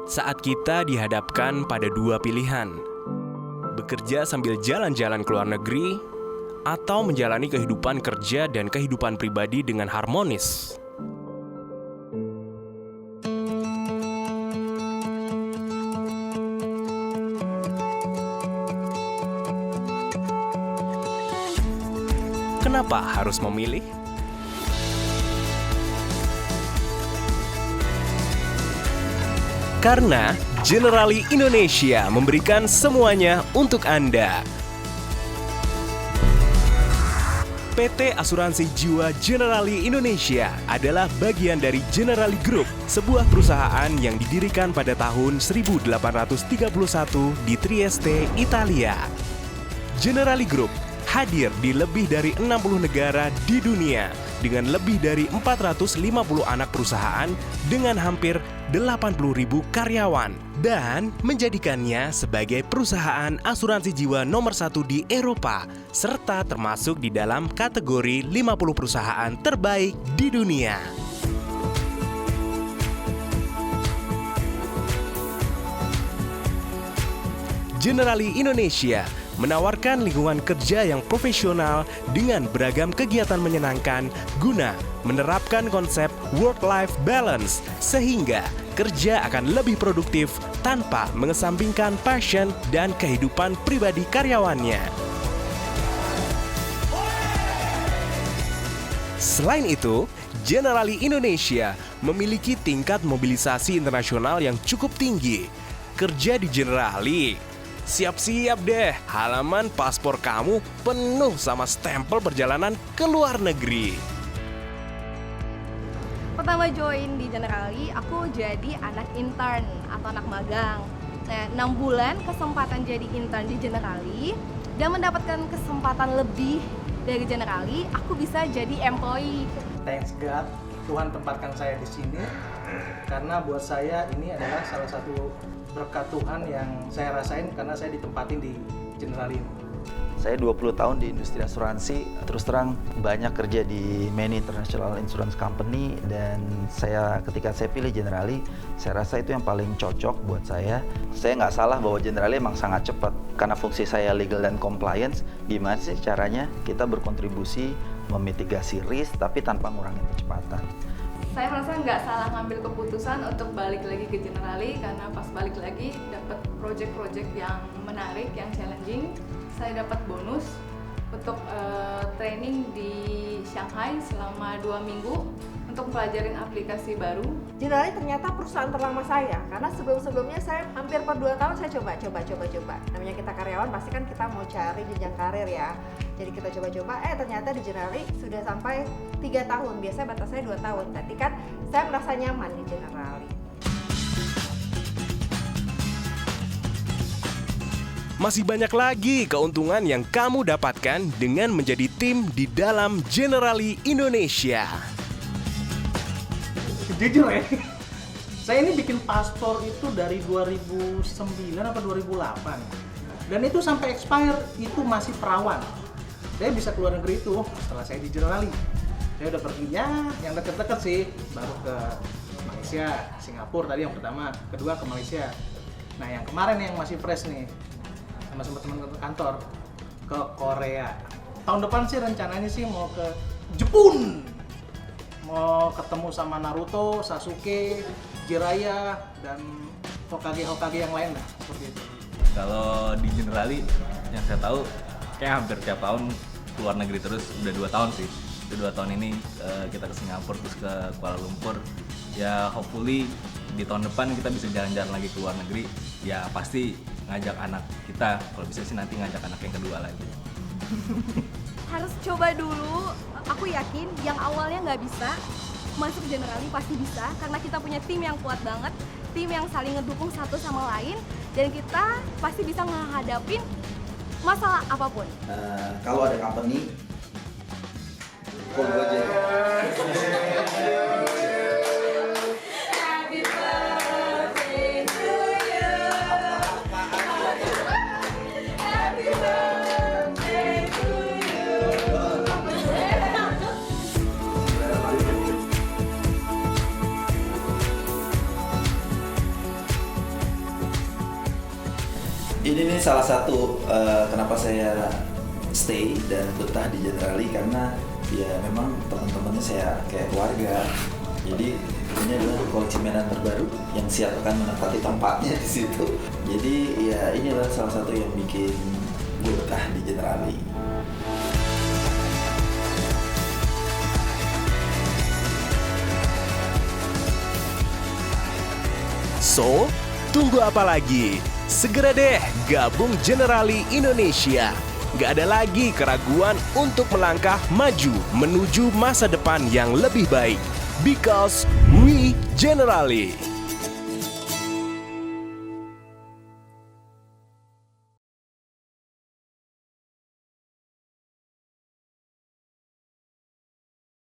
Saat kita dihadapkan pada dua pilihan, bekerja sambil jalan-jalan ke luar negeri, atau menjalani kehidupan kerja dan kehidupan pribadi dengan harmonis. Kenapa harus memilih? Karena Generali Indonesia memberikan semuanya untuk Anda. PT Asuransi Jiwa Generali Indonesia adalah bagian dari Generali Group, sebuah perusahaan yang didirikan pada tahun 1831 di Trieste, Italia. Generali Group hadir di lebih dari 60 negara di dunia dengan lebih dari 450 anak perusahaan dengan hampir 80.000 karyawan dan menjadikannya sebagai perusahaan asuransi jiwa nomor 1 di Eropa serta termasuk di dalam kategori 50 perusahaan terbaik di dunia. Generali Indonesia menawarkan lingkungan kerja yang profesional dengan beragam kegiatan menyenangkan guna menerapkan konsep work-life balance sehingga kerja akan lebih produktif tanpa mengesampingkan passion dan kehidupan pribadi karyawannya. Selain itu, Generali Indonesia memiliki tingkat mobilisasi internasional yang cukup tinggi. Kerja di Generali, siap-siap deh, halaman paspor kamu penuh sama stempel perjalanan ke luar negeri. Pertama join di Generali, aku jadi anak intern atau anak magang. Nah, 6 bulan kesempatan jadi intern di Generali dan mendapatkan kesempatan lebih dari Generali, aku bisa jadi employee. Thanks God, Tuhan tempatkan saya di sini karena buat saya ini adalah salah satu berkat Tuhan yang saya rasain karena saya ditempatin di Generali. Saya 20 tahun di industri asuransi, terus terang banyak kerja di many international insurance company dan ketika saya pilih Generali, saya rasa itu yang paling cocok buat saya. Saya nggak salah bahwa Generali emang sangat cepat karena fungsi saya legal dan compliance. Gimana sih caranya kita berkontribusi memitigasi risk tapi tanpa ngurangin kecepatan. Saya merasa nggak salah ngambil keputusan untuk balik lagi ke Generali karena pas balik lagi dapat project-project yang menarik, yang challenging. Saya dapat bonus untuk training di Shanghai selama 2 minggu untuk pelajarin aplikasi baru. Generali ternyata perusahaan ternama saya karena sebelum-sebelumnya saya hampir per 2 tahun saya coba. Namanya kita karyawan pasti kan kita mau cari jenjang karir ya. Jadi kita coba-coba, ternyata di Generali sudah sampai 3 tahun. Biasanya batasnya 2 tahun. Berarti kan saya merasa nyaman di Generali. Masih banyak lagi keuntungan yang kamu dapatkan dengan menjadi tim di dalam Generali Indonesia. Jujur ya, saya ini bikin paspor itu dari 2009 atau 2008 dan itu sampai expire itu masih perawan. Saya bisa keluar negeri itu setelah saya di Generali. Saya udah perginya yang deket-deket sih, baru ke Malaysia, Singapura tadi yang pertama, kedua ke Malaysia. Nah yang kemarin yang masih fresh nih, sama teman kantor ke Korea. Tahun depan sih rencananya sih mau ke Jepun. Mau ketemu sama Naruto, Sasuke, Jiraiya, dan Hokage yang lain lah, seperti itu. Kalau di Generali yang saya tahu kayak hampir tiap tahun keluar negeri terus, udah 2 tahun sih. Udah 2 tahun ini kita ke Singapura terus ke Kuala Lumpur. Ya hopefully di tahun depan kita bisa jalan-jalan lagi ke luar negeri. Ya pasti ngajak anak kita, kalau bisa sih nanti ngajak anak yang kedua lagi. Harus coba dulu, aku yakin yang awalnya nggak bisa, masuk Generali pasti bisa karena kita punya tim yang kuat banget, tim yang saling ngedukung satu sama lain, dan kita pasti bisa menghadapin masalah apapun. Kalau ada company, call gue aja. Jadi ini salah satu kenapa saya stay dan betah di Generali, karena ya memang teman-temannya saya kayak keluarga. Jadi ini adalah koleksi mainan terbaru yang siap akan menempati tempatnya di situ. Jadi ya inilah salah satu yang bikin gue betah di Generali. So, tunggu apa lagi? Segera deh gabung Generali Indonesia. Gak ada lagi keraguan untuk melangkah maju menuju masa depan yang lebih baik. Because we Generali.